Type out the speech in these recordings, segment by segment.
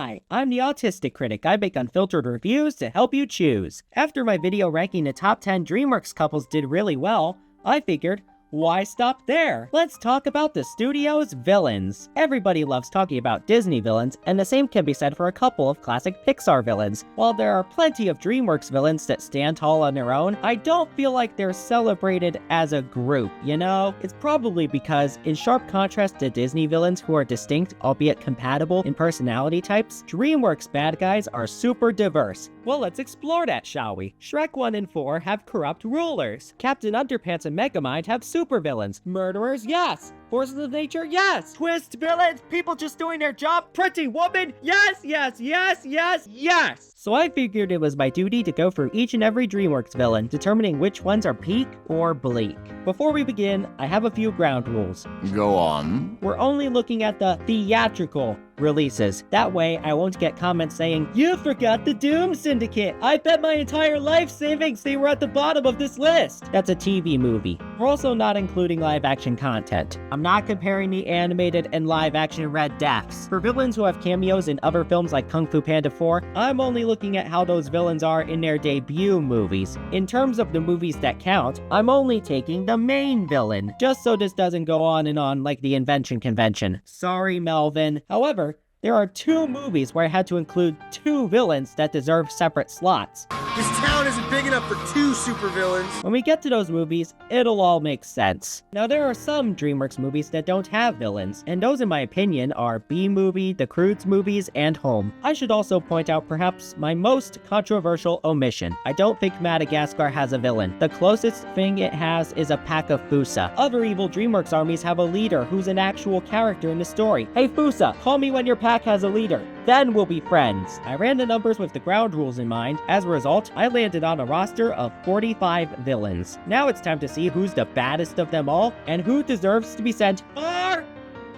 Hi, I'm the Autistic Critic. I make unfiltered reviews to help you choose. After my video ranking the top 10 DreamWorks couples did really well, I figured, why stop there? Let's talk about the studio's villains. Everybody loves talking about Disney villains, and the same can be said for a couple of classic Pixar villains. While there are plenty of DreamWorks villains that stand tall on their own, I don't feel like they're celebrated as a group, you know? It's probably because, in sharp contrast to Disney villains who are distinct, albeit compatible, in personality types, DreamWorks bad guys are super diverse. Well, let's explore that, shall we? Shrek 1 and 4 have corrupt rulers. Captain Underpants and Megamind have supervillains. Murderers, yes. Forces of nature, yes. Twist villains, people just doing their job. Pretty woman, yes, yes, yes, yes, yes. So I figured it was my duty to go through each and every DreamWorks villain, determining which ones are peak or bleak. Before we begin, I have a few ground rules. Go on. We're only looking at the theatrical releases. That way, I won't get comments saying, "You forgot the Doom Syndicate. I bet my entire life savings they were at the bottom of this list." That's a TV movie. We're also not including live action content. I'm not comparing the animated and live action Red Deaths. For villains who have cameos in other films like Kung Fu Panda 4, I'm only looking at how those villains are in their debut movies. In terms of the movies that count, I'm only taking the main villain, just so this doesn't go on and on like the Invention Convention. Sorry, Melvin. However, there are two movies where I had to include two villains that deserve separate slots. This town isn't big enough for two supervillains. When we get to those movies, it'll all make sense. Now, there are some DreamWorks movies that don't have villains, and those in my opinion are B-Movie, the Croods movies, and Home. I should also point out perhaps my most controversial omission. I don't think Madagascar has a villain. The closest thing it has is a pack of Fusa. Other evil DreamWorks armies have a leader who's an actual character in the story. Hey Fusa, call me when your pack has a leader. Then we'll be friends. I ran the numbers with the ground rules in mind. As a result, I landed on a roster of 45 villains. Now it's time to see who's the baddest of them all and who deserves to be sent far,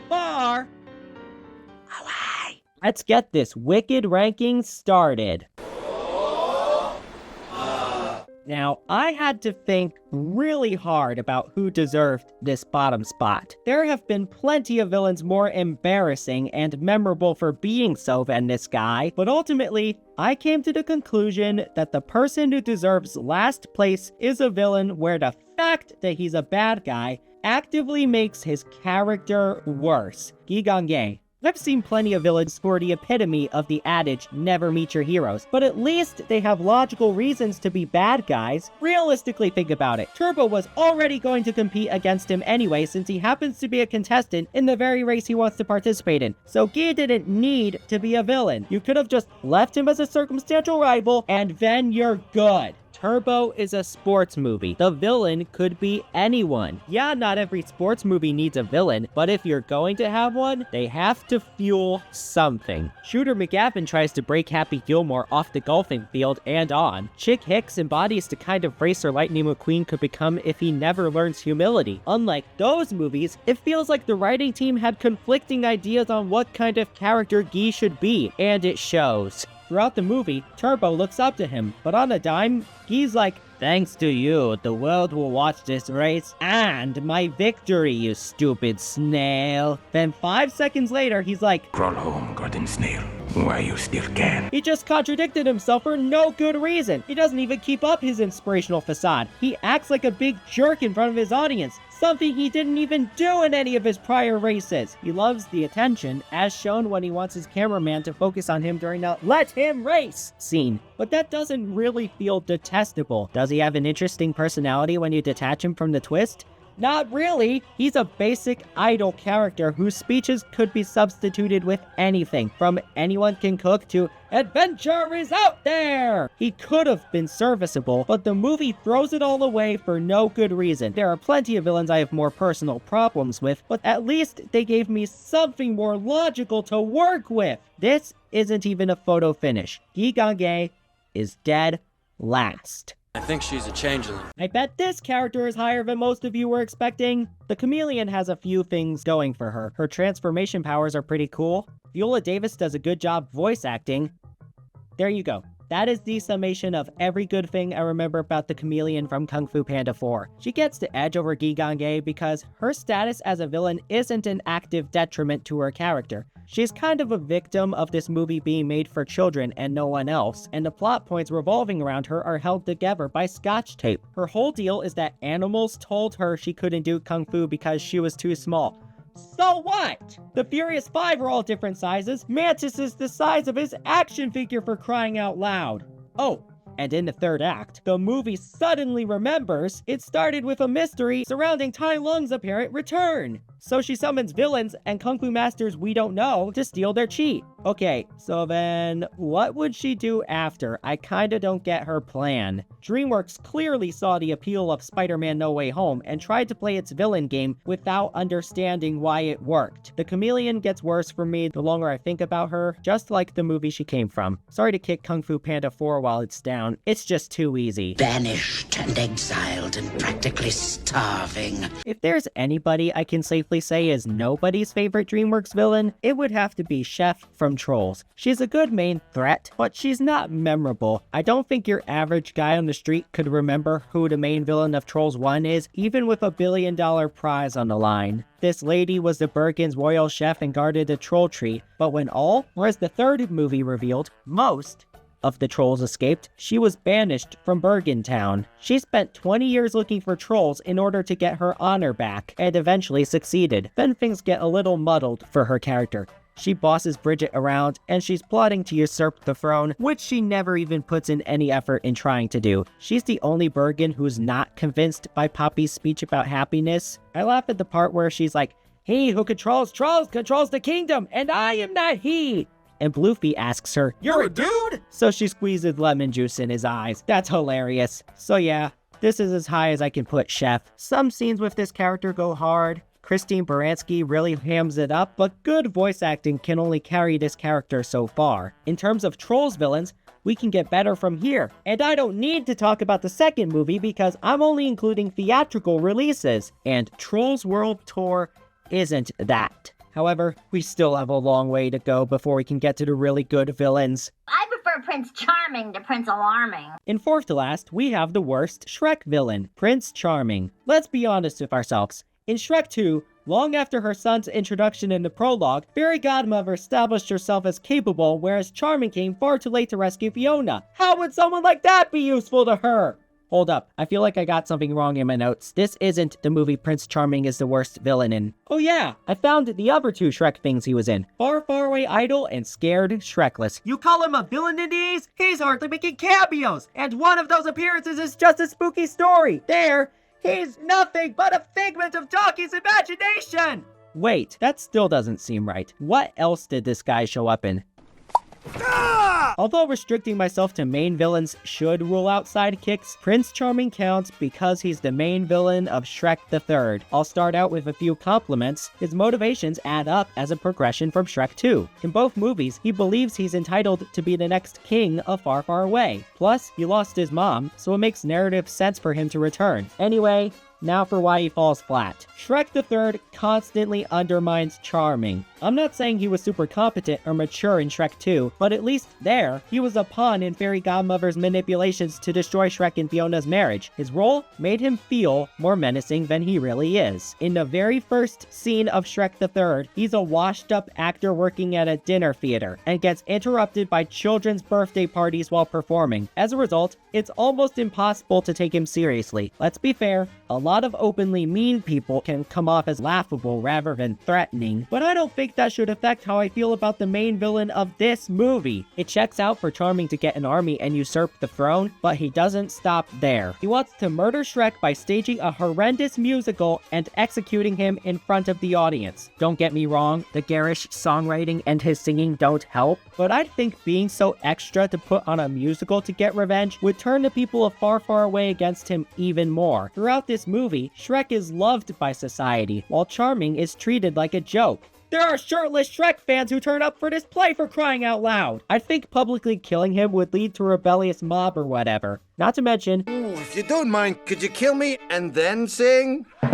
far away. Let's get this wicked ranking started. Now, I had to think really hard about who deserved this bottom spot. There have been plenty of villains more embarrassing and memorable for being so than this guy, but ultimately, I came to the conclusion that the person who deserves last place is a villain where the fact that he's a bad guy actively makes his character worse. Gagné. I've seen plenty of villains who are the epitome of the adage, never meet your heroes, but at least they have logical reasons to be bad guys. Realistically, think about it. Turbo was already going to compete against him anyway since he happens to be a contestant in the very race he wants to participate in. So Guy didn't need to be a villain. You could have just left him as a circumstantial rival and then you're good. Turbo is a sports movie. The villain could be anyone. Yeah, not every sports movie needs a villain, but if you're going to have one, they have to fuel something. Shooter McGavin tries to break Happy Gilmore off the golfing field and on. Chick Hicks embodies the kind of racer Lightning McQueen could become if he never learns humility. Unlike those movies, it feels like the writing team had conflicting ideas on what kind of character Guy should be, and it shows. Throughout the movie, Turbo looks up to him, but on a dime, Guy's like, "Thanks to you, the world will watch this race and my victory, you stupid snail." Then 5 seconds later, he's like, "Crawl home, garden snail, while you still can." He just contradicted himself for no good reason. He doesn't even keep up his inspirational facade. He acts like a big jerk in front of his audience, something he didn't even do in any of his prior races. He loves the attention, as shown when he wants his cameraman to focus on him during the "let him race" scene. But that doesn't really feel detestable. Does he have an interesting personality when you detach him from the twist? Not really. He's a basic idle character whose speeches could be substituted with anything, from "anyone can cook" to "adventure is out there." He could have been serviceable, but the movie throws it all away for no good reason. There are plenty of villains I have more personal problems with, but at least they gave me something more logical to work with. This isn't even a photo finish. Guy Gagné is dead last. I think she's a changeling. I bet this character is higher than most of you were expecting. The Chameleon has a few things going for her. Her transformation powers are pretty cool. Viola Davis does a good job voice acting. There you go. that is the summation of every good thing I remember about the Chameleon from Kung Fu Panda 4. She gets the edge over Gagné because her status as a villain isn't an active detriment to her character. She's kind of a victim of this movie being made for children and no one else, and the plot points revolving around her are held together by scotch tape. Her whole deal is that animals told her she couldn't do Kung Fu because she was too small. So what? The Furious Five are all different sizes. Mantis is the size of his action figure, for crying out loud. Oh, and in the third act, the movie suddenly remembers it started with a mystery surrounding Tai Lung's apparent return. So she summons villains and Kung Fu masters we don't know to steal their chi. Okay, so then what would she do after? I kinda don't get her plan. DreamWorks clearly saw the appeal of Spider-Man No Way Home and tried to play its villain game without understanding why it worked. The Chameleon gets worse for me the longer I think about her, just like the movie she came from. Sorry to kick Kung Fu Panda 4 while it's down, it's just too easy. Banished and exiled and practically starving. If there's anybody I can safely say is nobody's favorite DreamWorks villain, it would have to be Chef from Trolls. She's a good main threat, but she's not memorable. I don't think your average guy on the street could remember who the main villain of Trolls 1 is, even with $1 billion prize on the line. This lady was the Bergen's royal chef and guarded a troll tree, but when all, or as the third movie revealed, most of the trolls escaped, she was banished from Bergen Town. She spent 20 years looking for trolls in order to get her honor back, and eventually succeeded. Then things get a little muddled for her character. She bosses Bridget around, and she's plotting to usurp the throne, which she never even puts in any effort in trying to do. She's the only Bergen who's not convinced by Poppy's speech about happiness. I laugh at the part where she's like, "He who controls trolls controls the kingdom, and I am not he." And Bluefy asks her, "You're a dude?" So she squeezes lemon juice in his eyes. That's hilarious. So yeah, this is as high as I can put Chef. Some scenes with this character go hard. Christine Baranski really hams it up, but good voice acting can only carry this character so far. In terms of Trolls villains, we can get better from here. And I don't need to talk about the second movie because I'm only including theatrical releases. And Trolls World Tour isn't that. However, we still have a long way to go before we can get to the really good villains. I prefer Prince Charming to Prince Alarming. In fourth to last, we have the worst Shrek villain, Prince Charming. Let's be honest with ourselves. In Shrek 2, long after her son's introduction in the prologue, Fairy Godmother established herself as capable, whereas Charming came far too late to rescue Fiona. How would someone like that be useful to her? Hold up, I feel like I got something wrong in my notes. This isn't the movie Prince Charming is the worst villain in. Oh yeah, I found the other two Shrek things he was in. Far, Far Away Idol and Scared Shrekless. You call him a villain in these? He's hardly making cameos! And one of those appearances is just a spooky story. There, he's nothing but a figment of Donkey's imagination! Wait, that still doesn't seem right. What else did this guy show up in? Although restricting myself to main villains should rule out sidekicks, Prince Charming counts because he's the main villain of Shrek the Third. I'll start out with a few compliments. His motivations add up as a progression from Shrek 2. In both movies, he believes he's entitled to be the next king of Far, Far Away. Plus, he lost his mom, so it makes narrative sense for him to return. Anyway, now for why he falls flat. Shrek the Third constantly undermines Charming. I'm not saying he was super competent or mature in Shrek 2, but at least there, he was a pawn in Fairy Godmother's manipulations to destroy Shrek and Fiona's marriage. His role made him feel more menacing than he really is. In the very first scene of Shrek the Third, he's a washed-up actor working at a dinner theater and gets interrupted by children's birthday parties while performing. As a result, it's almost impossible to take him seriously. Let's be fair, a lot of openly mean people can come off as laughable rather than threatening, but I don't think that should affect how I feel about the main villain of this movie. It checks out for Charming to get an army and usurp the throne, but he doesn't stop there. He wants to murder Shrek by staging a horrendous musical and executing him in front of the audience. Don't get me wrong, the garish songwriting and his singing don't help, but I think being so extra to put on a musical to get revenge would turn the people of Far, Far Away against him even more. Throughout this movie, Shrek is loved by society, while Charming is treated like a joke. There are shirtless Shrek fans who turn up for this play, for crying out loud. I think publicly killing him would lead to a rebellious mob or whatever. Not to mention... Ooh, if you don't mind, could you kill me and then sing? Be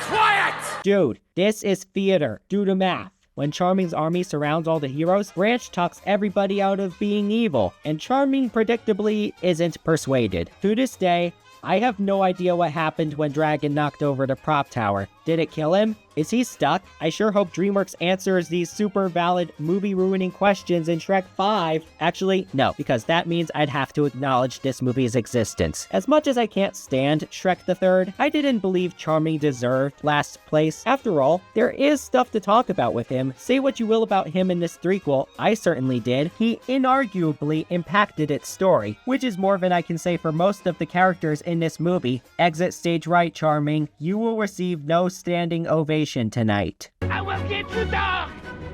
quiet! Dude, this is theater. Do the math. When Charming's army surrounds all the heroes, Branch talks everybody out of being evil, and Charming predictably isn't persuaded. To this day, I have no idea what happened when Dragon knocked over the prop tower. Did it kill him? Is he stuck? I sure hope DreamWorks answers these super valid movie-ruining questions in Shrek 5. Actually, no, because that means I'd have to acknowledge this movie's existence. As much as I can't stand Shrek the Third, I didn't believe Charming deserved last place. After all, there is stuff to talk about with him. Say what you will about him in this threequel, I certainly did. He inarguably impacted its story, which is more than I can say for most of the characters in this movie. Exit stage right, Charming. You will receive no standing ovation tonight. I will get you down,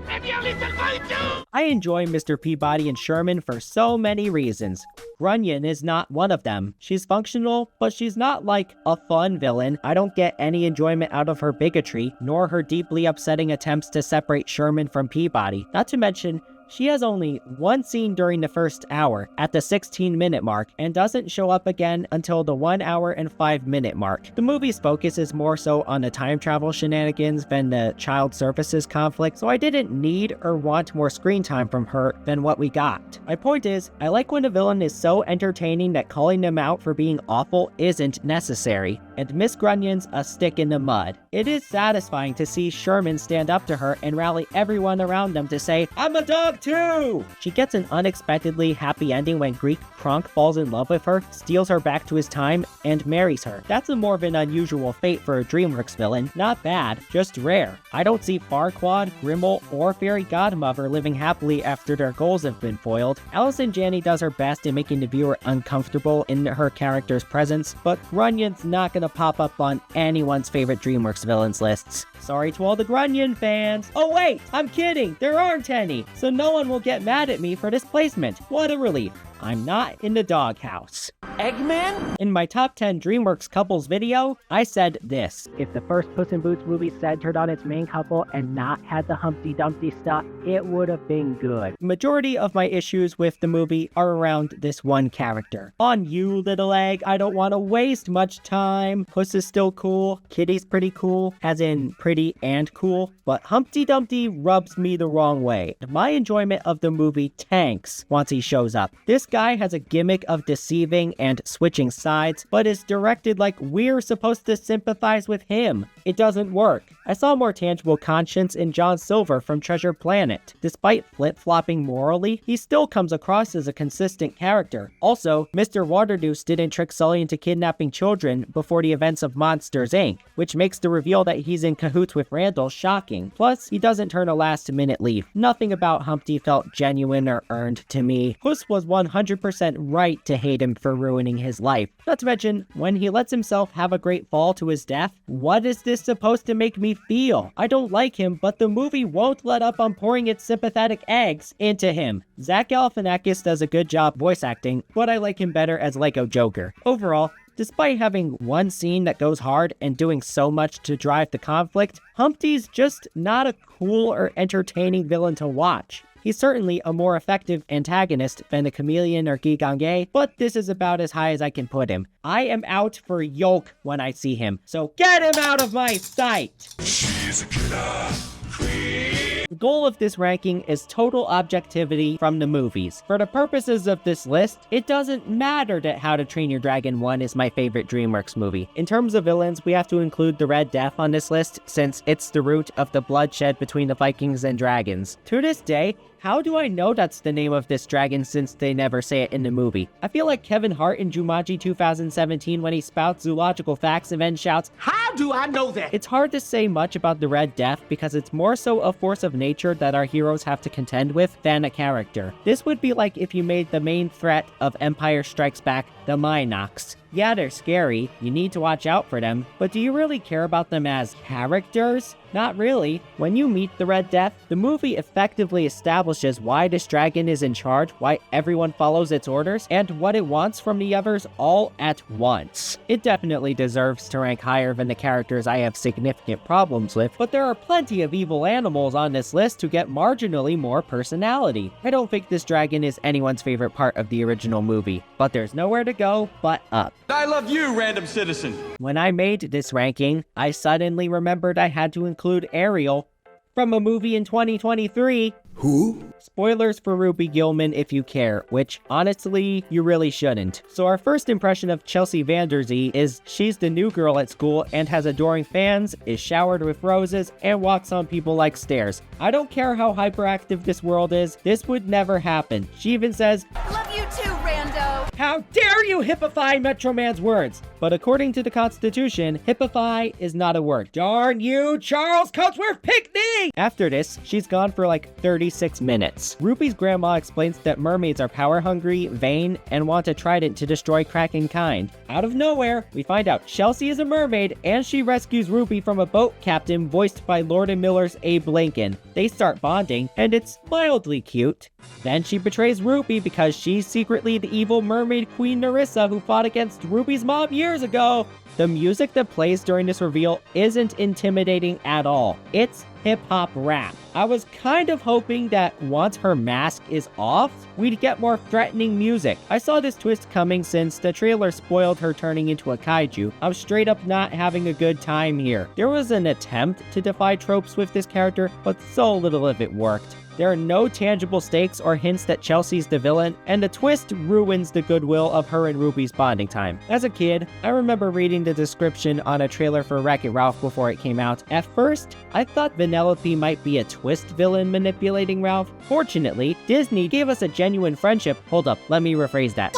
and your little boy too! I enjoy Mr. Peabody and Sherman for so many reasons. Grunion is not one of them. She's functional, but she's not like a fun villain. I don't get any enjoyment out of her bigotry, nor her deeply upsetting attempts to separate Sherman from Peabody. Not to mention, she has only one scene during the first hour, at the 16-minute mark, and doesn't show up again until the 1 hour and 5-minute mark. The movie's focus is more so on the time travel shenanigans than the child services conflict, so I didn't need or want more screen time from her than what we got. My point is, I like when a villain is so entertaining that calling them out for being awful isn't necessary, and Miss Grunion's a stick in the mud. It is satisfying to see Sherman stand up to her and rally everyone around them to say, "I'm a dog too!" She gets an unexpectedly happy ending when Greek Kronk falls in love with her, steals her back to his time, and marries her. That's a more of an unusual fate for a DreamWorks villain. Not bad, just rare. I don't see Farquaad, Grimmel, or Fairy Godmother living happily after their goals have been foiled. Allison Janney does her best in making the viewer uncomfortable in her character's presence, but Grunion's not gonna pop up on anyone's favorite DreamWorks villains lists. Sorry to all the Grunion fans. Oh wait, I'm kidding, there aren't any, so no one will get mad at me for this placement. What a relief. I'm not in the doghouse. Eggman? In my top 10 DreamWorks couples video, I said this: if the first Puss in Boots movie centered on its main couple and not had the Humpty Dumpty stuff, it would have been good. The majority of my issues with the movie are around this one character. On you, little egg, I don't want to waste much time. Puss is still cool, Kitty's pretty cool, as in pretty and cool, but Humpty Dumpty rubs me the wrong way. My enjoyment of the movie tanks once he shows up. This guy has a gimmick of deceiving and switching sides, but is directed like we're supposed to sympathize with him. It doesn't work. I saw more tangible conscience in John Silver from Treasure Planet. Despite flip-flopping morally, he still comes across as a consistent character. Also, Mr. Waternoose didn't trick Sully into kidnapping children before the events of Monsters, Inc., which makes the reveal that he's in cahoots with Randall shocking. Plus, he doesn't turn a last-minute leaf. Nothing about Humpty felt genuine or earned to me. Puss was 100% right to hate him for ruining his life. Not to mention, when he lets himself have a great fall to his death, what is this supposed to make me feel? I don't like him, but the movie won't let up on pouring its sympathetic eggs into him. Zach Galifianakis does a good job voice acting, but I like him better as Lego Joker. Overall, despite having one scene that goes hard and doing so much to drive the conflict, Humpty's just not a cool or entertaining villain to watch. He's certainly a more effective antagonist than the Chameleon or Gagné, but this is about as high as I can put him. I am out for Yolk when I see him, so get him out of my sight! She's a killer queen. The goal of this ranking is total objectivity from the movies. For the purposes of this list, it doesn't matter that How to Train Your Dragon 1 is my favorite DreamWorks movie. In terms of villains, we have to include the Red Death on this list, since it's the root of the bloodshed between the Vikings and dragons. To this day, how do I know that's the name of this dragon since they never say it in the movie? I feel like Kevin Hart in Jumanji 2017 when he spouts zoological facts and then shouts, How do I know that? It's hard to say much about the Red Death because it's more so a force of nature that our heroes have to contend with than a character. This would be like if you made the main threat of Empire Strikes Back the Minox. Yeah, they're scary, you need to watch out for them, but do you really care about them as characters? Not really. When you meet the Red Death, the movie effectively establishes why this dragon is in charge, why everyone follows its orders, and what it wants from the others all at once. It definitely deserves to rank higher than the characters I have significant problems with, but there are plenty of evil animals on this list who get marginally more personality. I don't think this dragon is anyone's favorite part of the original movie, but there's nowhere to go but up. I love you, random citizen. When I made this ranking, I suddenly remembered I had to include Ariel. from a movie in 2023. Who? Spoilers for Ruby Gillman if you care, which honestly, you really shouldn't. So our first impression of Chelsea Vanderzee is she's the new girl at school and has adoring fans, is showered with roses, and walks on people like stairs. I don't care how hyperactive this world is, this would never happen. She even says, Love you too, rando! "How dare you hippify Metro Man's words?" But according to the Constitution, hippify is not a word. Darn you, Charles Coatsworth Pickney! After this, she's gone for like 36 minutes. Ruby's grandma explains that mermaids are power-hungry, vain, and want a trident to destroy Kraken kind. Out of nowhere, we find out Chelsea is a mermaid, and she rescues Ruby from a boat captain voiced by Lord & Miller's Abe Lincoln. They start bonding, and it's mildly cute. Then she betrays Ruby because she's secretly the evil mermaid queen Nerissa who fought against Ruby's mom years ago. The music that plays during this reveal isn't intimidating at all. It's hip-hop rap. I was kind of hoping that once her mask is off, we'd get more threatening music. I saw this twist coming since the trailer spoiled her turning into a kaiju. I'm straight up not having a good time here. There was an attempt to defy tropes with this character, but so little of it worked. There are no tangible stakes or hints that Chelsea's the villain, and the twist ruins the goodwill of her and Ruby's bonding time. As a kid, I remember reading the description on a trailer for Wreck-It Ralph before it came out. At first, I thought Vanellope might be a twist villain manipulating Ralph. Fortunately, Disney gave us a genuine friendship. Hold up, let me rephrase that.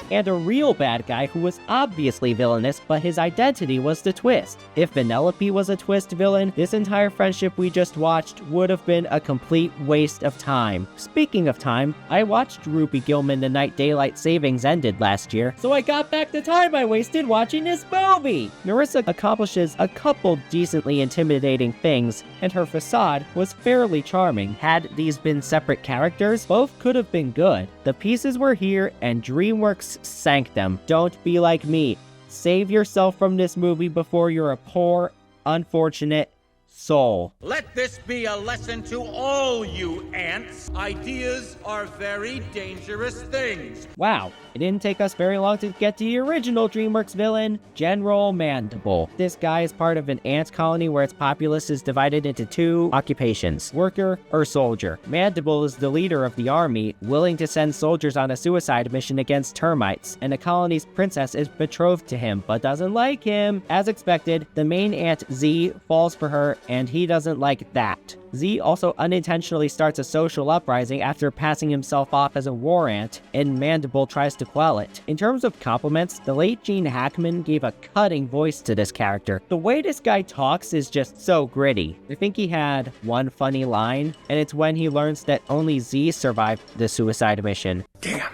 And a real bad guy who was obviously villainous, but his identity was the twist. If Vanellope was a twist villain, this entire friendship we just watched would have been a complete waste of time. Speaking of time, I watched Ruby Gillman the night Daylight Savings ended last year, so I got back the time I wasted watching this movie! Nerissa accomplishes a couple decently intimidating things, and her facade was fairly charming. Had these been separate characters, both could have been good. The pieces were here, and DreamWorks sank them. Don't be like me. Save yourself from this movie before you're a poor, unfortunate soul. Let this be a lesson to all you ants. Ideas are very dangerous things. Wow, it didn't take us very long to get to the original DreamWorks villain, General Mandible. This guy is part of an ant colony where its populace is divided into two occupations, worker or soldier. Mandible is the leader of the army, willing to send soldiers on a suicide mission against termites, and the colony's princess is betrothed to him, but doesn't like him. As expected, the main ant, Z, falls for her, and he doesn't like that. Z also unintentionally starts a social uprising after passing himself off as a war ant, and Mandible tries to quell it. In terms of compliments, the late Gene Hackman gave a cutting voice to this character. The way this guy talks is just so gritty. I think he had one funny line, and it's when he learns that only Z survived the suicide mission. Damn.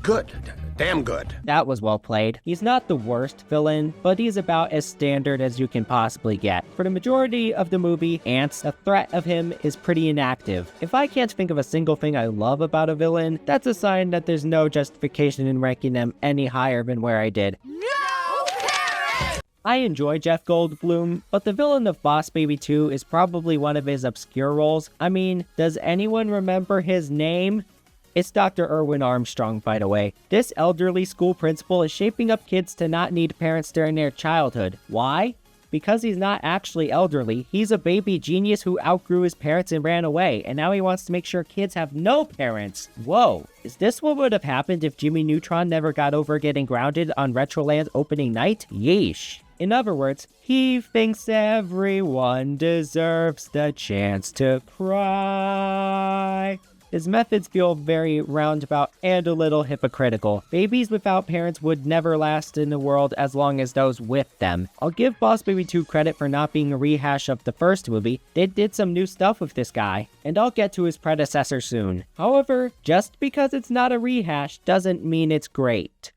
Good. Damn good. That was well played. He's not the worst villain, but he's about as standard as you can possibly get. For the majority of the movie, Antz, the threat of him is pretty inactive. If I can't think of a single thing I love about a villain, that's a sign that there's no justification in ranking them any higher than where I did. No parents! I enjoy Jeff Goldblum, but the villain of Boss Baby 2 is probably one of his obscure roles. I mean, does anyone remember his name? It's Dr. Irwin Armstrong, by the way. This elderly school principal is shaping up kids to not need parents during their childhood. Why? Because he's not actually elderly. He's a baby genius who outgrew his parents and ran away, and now he wants to make sure kids have no parents. Whoa. Is this what would have happened if Jimmy Neutron never got over getting grounded on Retroland's opening night? Yeesh. In other words, he thinks everyone deserves the chance to cry. His methods feel very roundabout and a little hypocritical. Babies without parents would never last in the world as long as those with them. I'll give Boss Baby 2 credit for not being a rehash of the first movie. They did some new stuff with this guy, and I'll get to his predecessor soon. However, just because it's not a rehash doesn't mean it's great.